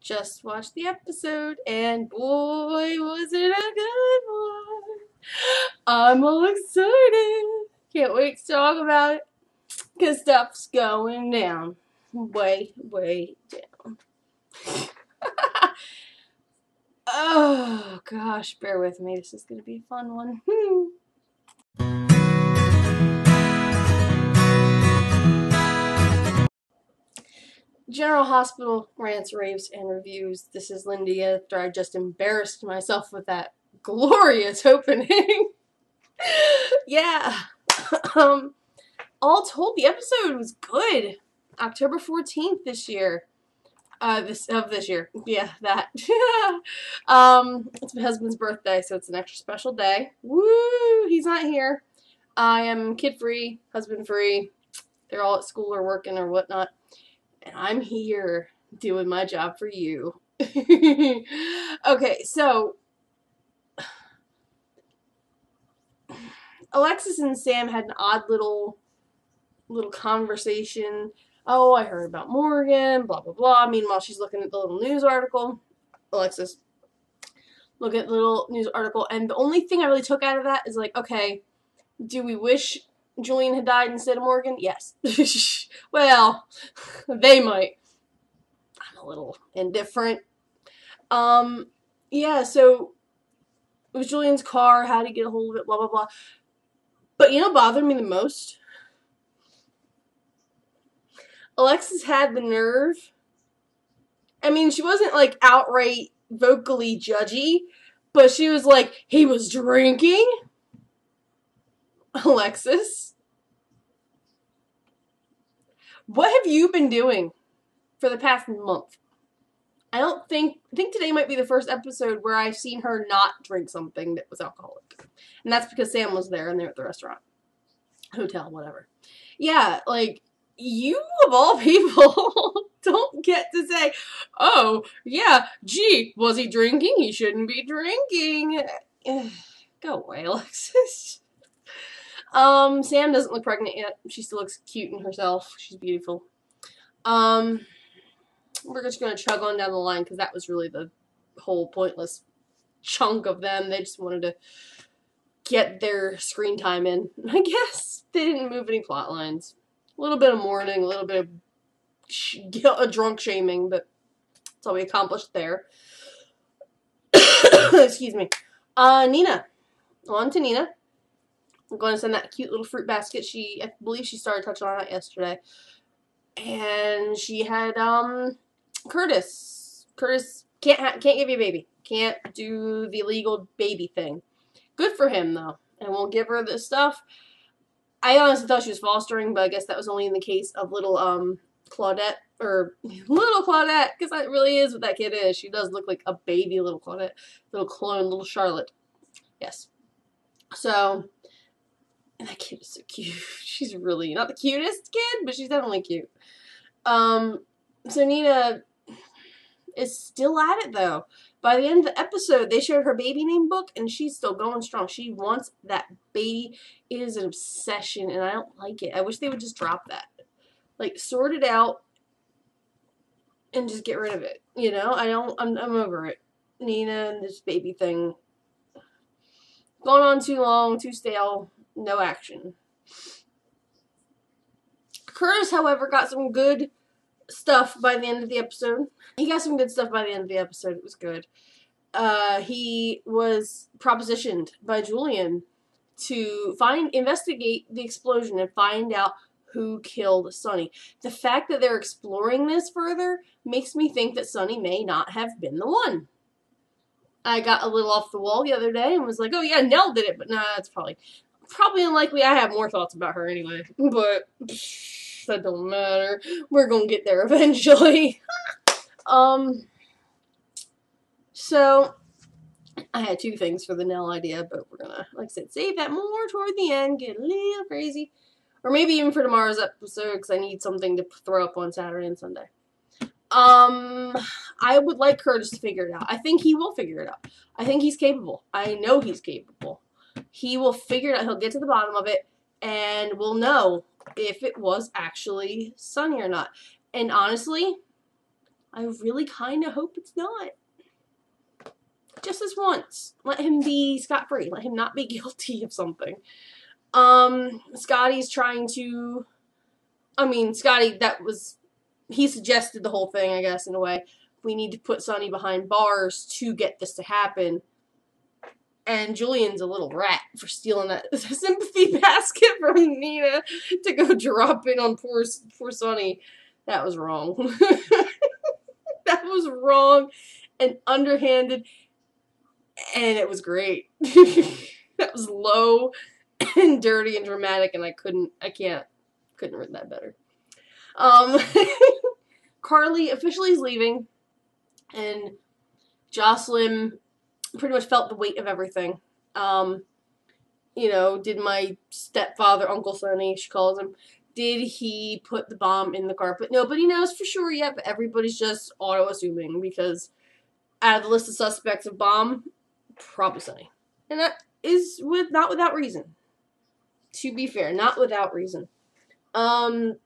just watched the episode, and boy, was it a good one. I'm all excited. Can't wait to talk about it, because stuff's going down. Way down. Oh, gosh, bear with me. This is going to be a fun one. General Hospital rants, raves, and reviews. This is Lindy after I just embarrassed myself with that glorious opening. Yeah. All told, the episode was good. October 14th this year. This year. Yeah, that. It's my husband's birthday, so it's an extra special day. Woo! He's not here. I am kid-free, husband-free. They're all at school or working or whatnot. And I'm here doing my job for you. Okay, so Alexis and Sam had an odd little conversation. Oh, I heard about Morgan, blah, blah, blah. Meanwhile, she's looking at the little news article. Alexis, look at the little news article. And the only thing I really took out of that is like, okay, do we wish Julian had died instead of Morgan? Yes. Well, they might. I'm a little indifferent. Yeah, so it was Julian's car, how to get a hold of it, blah, blah, blah. But you know what bothered me the most? Alexis had the nerve. I mean, she wasn't like outright vocally judgy, but she was like, he was drinking? Alexis? What have you been doing for the past month? I think today might be the first episode where I've seen her not drink something that was alcoholic. And that's because Sam was there and they're at the restaurant. Hotel, whatever. Yeah, like, you of all people don't get to say, oh, yeah, gee, was he drinking? He shouldn't be drinking. Go away, Alexis. Sam doesn't look pregnant yet. She still looks cute in herself. She's beautiful. We're just going to chug on down the line because that was really the whole pointless chunk of them. They just wanted to get their screen time in. I guess they didn't move any plot lines. A little bit of mourning, a little bit of drunk shaming, but that's all we accomplished there. Excuse me. Nina. On to Nina. I'm going to send that cute little fruit basket. I believe she started touching on it yesterday. And she had, Curtis. Curtis can't give you a baby. Can't do the illegal baby thing. Good for him, though. And won't give her this stuff. I honestly thought she was fostering, but I guess that was only in the case of little, Claudette. Or little Claudette, because that really is what that kid is. She does look like a baby little Claudette. Little clone, little Charlotte. Yes. So, and that kid is so cute. She's really not the cutest kid, but she's definitely cute. So Nina is still at it, though. By the end of the episode, they showed her baby name book, and she's still going strong. She wants that baby. It is an obsession, and I don't like it. I wish they would just drop that. Like, sort it out and just get rid of it. You know? I'm over it. Nina and this baby thing. Going on too long, too stale, no action. Curtis, however, got some good stuff by the end of the episode. He got some good stuff by the end of the episode. It was good. He was propositioned by Julian to investigate the explosion and find out who killed Sonny. The fact that they're exploring this further makes me think that Sonny may not have been the one. I got a little off the wall the other day and was like, oh yeah, Nell did it, but nah, that's probably unlikely. I have more thoughts about her anyway, but that don't matter. We're gonna get there eventually. So I had two things for the Nell idea, but we're gonna, like I said, save that more toward the end, get a little crazy. Or maybe even for tomorrow's episode, because I need something to throw up on Saturday and Sunday. I would like Curtis to figure it out. I think he will figure it out. I think he's capable. I know he's capable. He will figure it out. He'll get to the bottom of it, and we'll know if it was actually Sonny or not. And honestly, I really kind of hope it's not. Just this once. Let him be scot-free. Let him not be guilty of something. Scotty's trying to... I mean, Scotty, he suggested the whole thing, I guess, in a way. We need to put Sonny behind bars to get this to happen. And Julian's a little rat for stealing that sympathy basket from Nina to go drop in on poor Sonny. That was wrong. That was wrong and underhanded, and it was great. That was low and dirty and dramatic, and I couldn't write that better. Carly officially is leaving, and Jocelyn pretty much felt the weight of everything. You know, did my stepfather, Uncle Sonny, she calls him, did he put the bomb in the carpet? Nobody knows for sure yet, but everybody's just auto-assuming, because out of the list of suspects of bomb, probably Sonny. And that is not without reason. To be fair, not without reason. So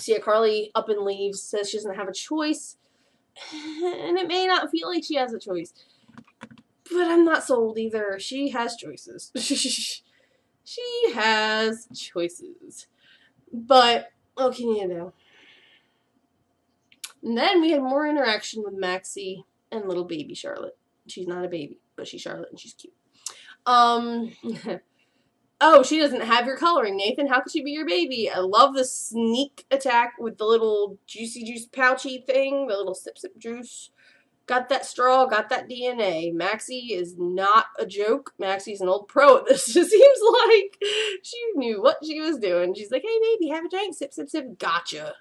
yeah, Carly up and leaves, says she doesn't have a choice. And it may not feel like she has a choice. But I'm not sold either. She has choices. She has choices. But what can you do? And then we had more interaction with Maxie and little baby Charlotte. She's not a baby, but she's Charlotte and she's cute. Oh, she doesn't have your coloring, Nathan. How could she be your baby? I love the sneak attack with the little juicy juice pouchy thing, the little sip juice. Got that straw, got that DNA. Maxie is not a joke. Maxie's an old pro at this. It seems like she knew what she was doing. She's like, hey, baby, have a drink. Sip, sip, sip. Gotcha.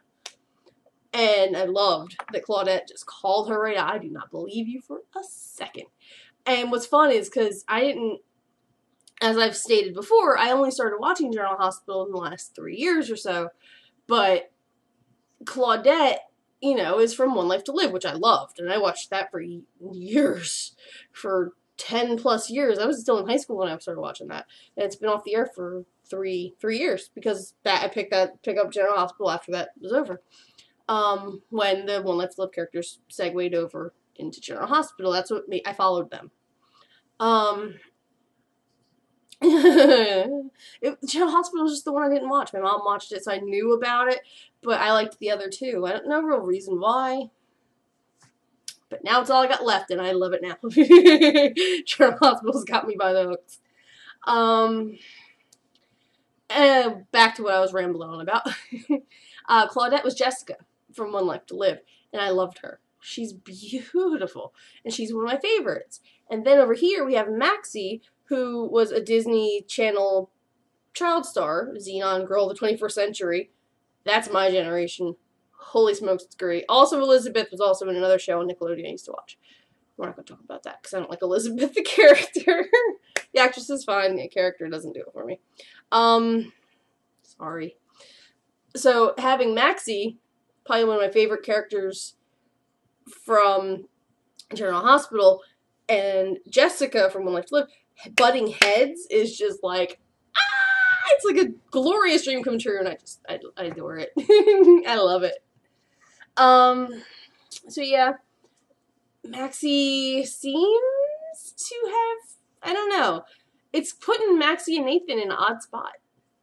And I loved that Claudette just called her right out. I do not believe you for a second. And what's fun is because I didn't, as I've stated before, I only started watching General Hospital in the last 3 years or so. But Claudette, you know, is from One Life to Live, which I loved. And I watched that for years. For 10 plus years. I was still in high school when I started watching that. And it's been off the air for three years. Because I picked up General Hospital after that was over. When the One Life to Live characters segued over into General Hospital. That's what I followed them. General Hospital was just the one I didn't watch. My mom watched it, so I knew about it, but I liked the other two. I don't know real reason why, but now it's all I got left, and I love it now. General Hospital's got me by the hooks. And back to what I was rambling on about. Claudette was Jessica from One Life to Live, and I loved her. She's beautiful, and she's one of my favorites. And then over here we have Maxie, who was a Disney Channel child star, Xenon Girl of the 21st Century. That's my generation. Holy smokes, it's great. Also, Elizabeth was also in another show on Nickelodeon I used to watch. We're not going to talk about that, because I don't like Elizabeth, the character. The actress is fine, the character doesn't do it for me. Sorry. So, having Maxie, probably one of my favorite characters from General Hospital, and Jessica from One Life to Live, butting heads is just like, it's like a glorious dream come true, and I adore it. I love it. So yeah, Maxie seems to have, I don't know, it's putting Maxie and Nathan in an odd spot.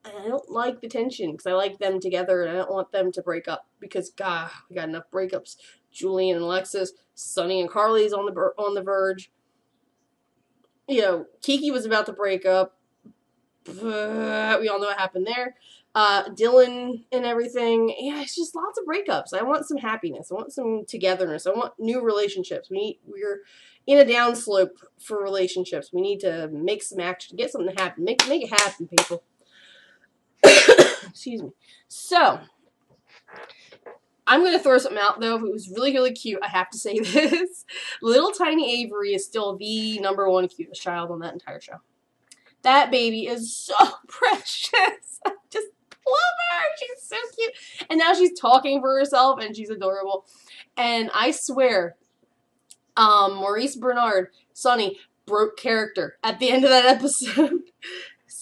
I don't like the tension, because I like them together, and I don't want them to break up, because, God, we got enough breakups. Julian and Alexis, Sonny and Carly's on the verge. You know, Kiki was about to break up. We all know what happened there. Dylan and everything. Yeah, it's just lots of breakups. I want some happiness. I want some togetherness. I want new relationships. We're in a downslope for relationships. We need to make some action. Get something to happen. Make it happen, people. Excuse me. So, I'm going to throw something out, though. It was really, really cute. I have to say this. Little tiny Avery is still the #1 cutest child on that entire show. That baby is so precious. I just love her. She's so cute. And now she's talking for herself, and she's adorable. And I swear, Maurice Bernard, Sonny, broke character at the end of that episode.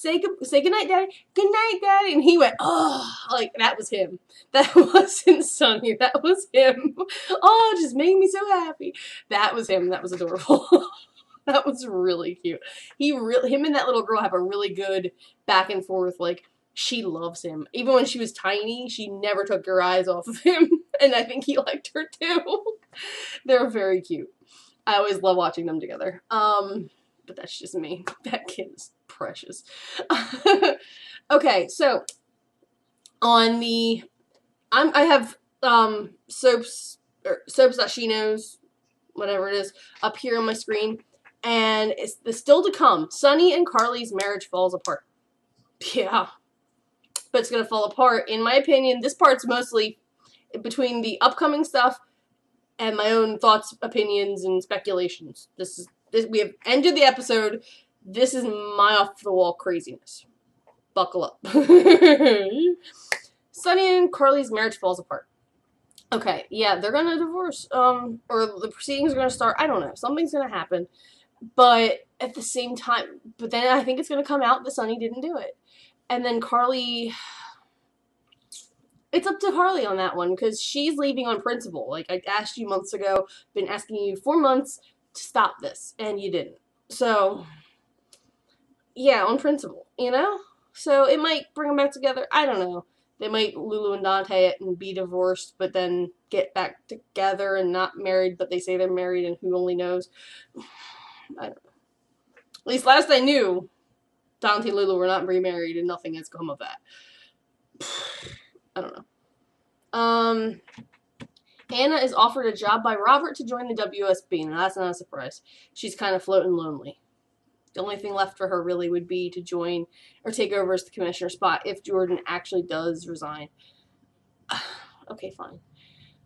say goodnight, Daddy. Good night, Daddy. And he went, oh, like, that was him. That wasn't Sonny. That was him. Oh, it just made me so happy. That was him. That was adorable. That was really cute. Him and that little girl have a really good back and forth. Like, she loves him. Even when she was tiny, she never took her eyes off of him. And I think he liked her too. They're very cute. I always love watching them together. But that's just me. That kid is precious. Okay, so on the I have soaps or Soaps She Knows, whatever it is, up here on my screen. And it's the still to come. Sonny and Carly's marriage falls apart. Yeah. But it's going to fall apart. In my opinion, this part's mostly between the upcoming stuff and my own thoughts, opinions, and speculations. We have ended the episode. This is my off-the-wall craziness. Buckle up. Sonny and Carly's marriage falls apart. Okay, yeah, they're going to divorce. Or the proceedings are going to start. I don't know. Something's going to happen. But at the same time, but then I think it's going to come out that Sonny didn't do it. And then Carly, it's up to Carly on that one, because she's leaving on principle. Like, I asked you months ago, been asking you 4 months to stop this, and you didn't. So, yeah, on principle, you know? So it might bring them back together. I don't know. They might Lulu and Dante it and be divorced, but then get back together and not married, but they say they're married, and who only knows. I don't know. At least last I knew, Dante and Lulu were not remarried, and nothing has come of that. I don't know. Anna is offered a job by Robert to join the WSB, and that's not a surprise. She's kind of floating lonely. The only thing left for her really would be to join or take over as the commissioner spot if Jordan actually does resign. Okay, fine.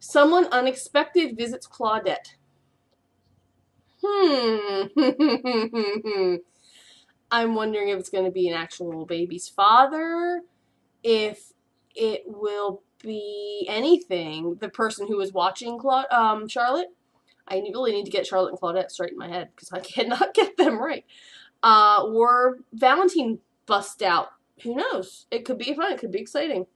Someone unexpected visits Claudette. I'm wondering if it's going to be an actual baby's father, if it will be anything. The person who was watching Charlotte. I really need to get Charlotte and Claudette straight in my head because I cannot get them right. Or Valentine bust out. Who knows? It could be fun. It could be exciting.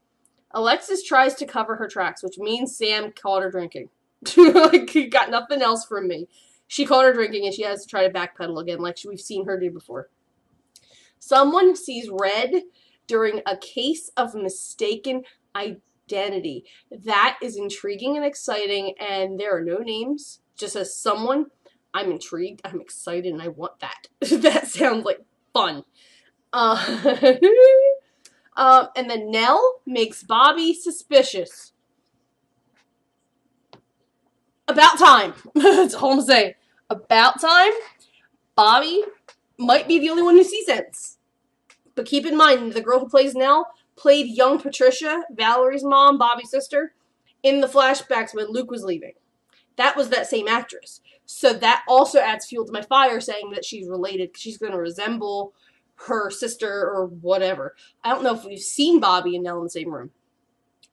Alexis tries to cover her tracks, which means Sam caught her drinking. Like, he got nothing else from me. She caught her drinking, and she has to try to backpedal again, like we've seen her do before. Someone sees red during a case of mistaken identity. That is intriguing and exciting, and there are no names. Just as someone, I'm intrigued, I'm excited, and I want that. That sounds like fun. And then Nell makes Bobby suspicious. About time. That's all I'm saying. About time. Bobby might be the only one who sees sense. But keep in mind, the girl who plays Nell played young Patricia, Valerie's mom, Bobby's sister, in the flashbacks when Luke was leaving. That was that same actress. So that also adds fuel to my fire, saying that she's related. She's going to resemble her sister or whatever. I don't know if we've seen Bobby and Nell in the same room.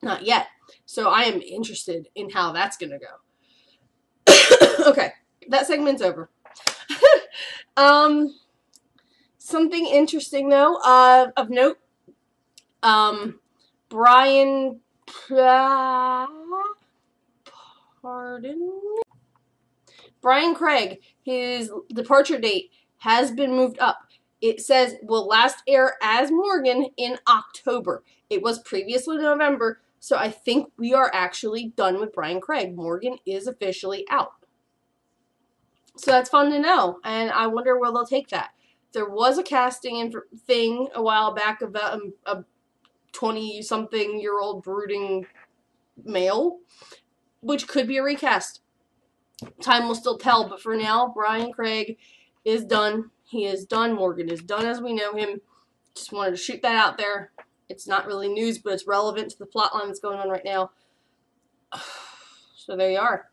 Not yet. So I am interested in how that's going to go. Okay, that segment's over. Something interesting, though, of note. Brian... Brian Craig, his departure date has been moved up. It says will last air as Morgan in October. It was previously November, so I think we are actually done with Brian Craig. Morgan is officially out. So that's fun to know, and I wonder where they'll take that. There was a casting thing a while back about a 20-something-year-old brooding male, which could be a recast. Time will still tell, but for now, Brian Craig is done. He is done. Morgan is done as we know him. Just wanted to shoot that out there. It's not really news, but it's relevant to the plotline that's going on right now. So there you are.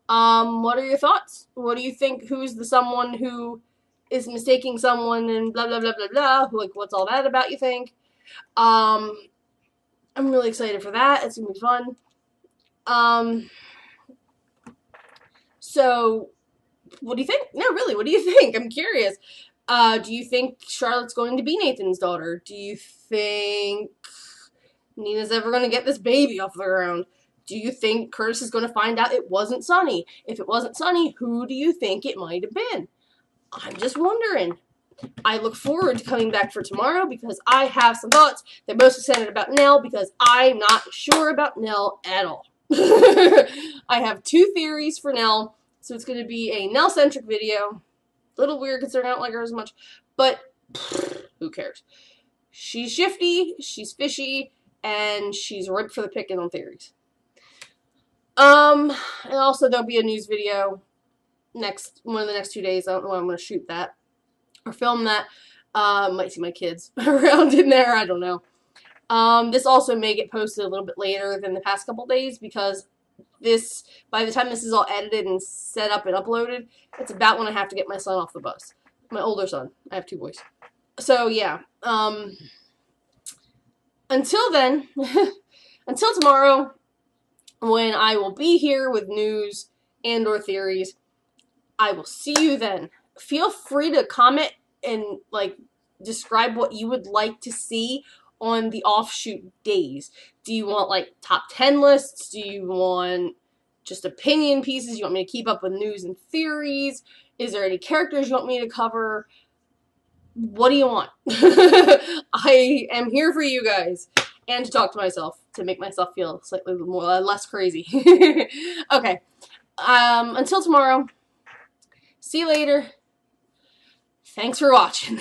What are your thoughts? What do you think? Who's the someone who is mistaking someone and blah, blah, blah, blah, blah? Like, what's all that about, you think? I'm really excited for that. It's going to be fun. So, what do you think? No, really, what do you think? I'm curious. Do you think Charlotte's going to be Nathan's daughter? Do you think Nina's ever going to get this baby off the ground? Do you think Curtis is going to find out it wasn't Sonny? If it wasn't Sonny, who do you think it might have been? I'm just wondering. I look forward to coming back for tomorrow because I have some thoughts. They're mostly centered about Nell because I'm not sure about Nell at all. I have 2 theories for Nell, so it's going to be a Nell-centric video. A little weird considering I don't like her as much, but who cares? She's shifty, she's fishy, and she's ripe for the picking on theories. And also there'll be a news video one of the next 2 days. I don't know when I'm going to shoot that or film that. Might see my kids around in there, I don't know. This also may get posted a little bit later than the past couple days because by the time this is all edited and set up and uploaded, it's about when I have to get my son off the bus. My older son. I have 2 boys. So, yeah. Until then, until tomorrow, when I will be here with news and or theories, I will see you then. Feel free to comment and, like, describe what you would like to see on the offshoot days. Do you want, like, top 10 lists? Do you want just opinion pieces? You want me to keep up with news and theories? Is there any characters you want me to cover? What do you want? I am here for you guys. And to talk to myself, to make myself feel slightly less crazy. Okay. Until tomorrow. See you later. Thanks for watching.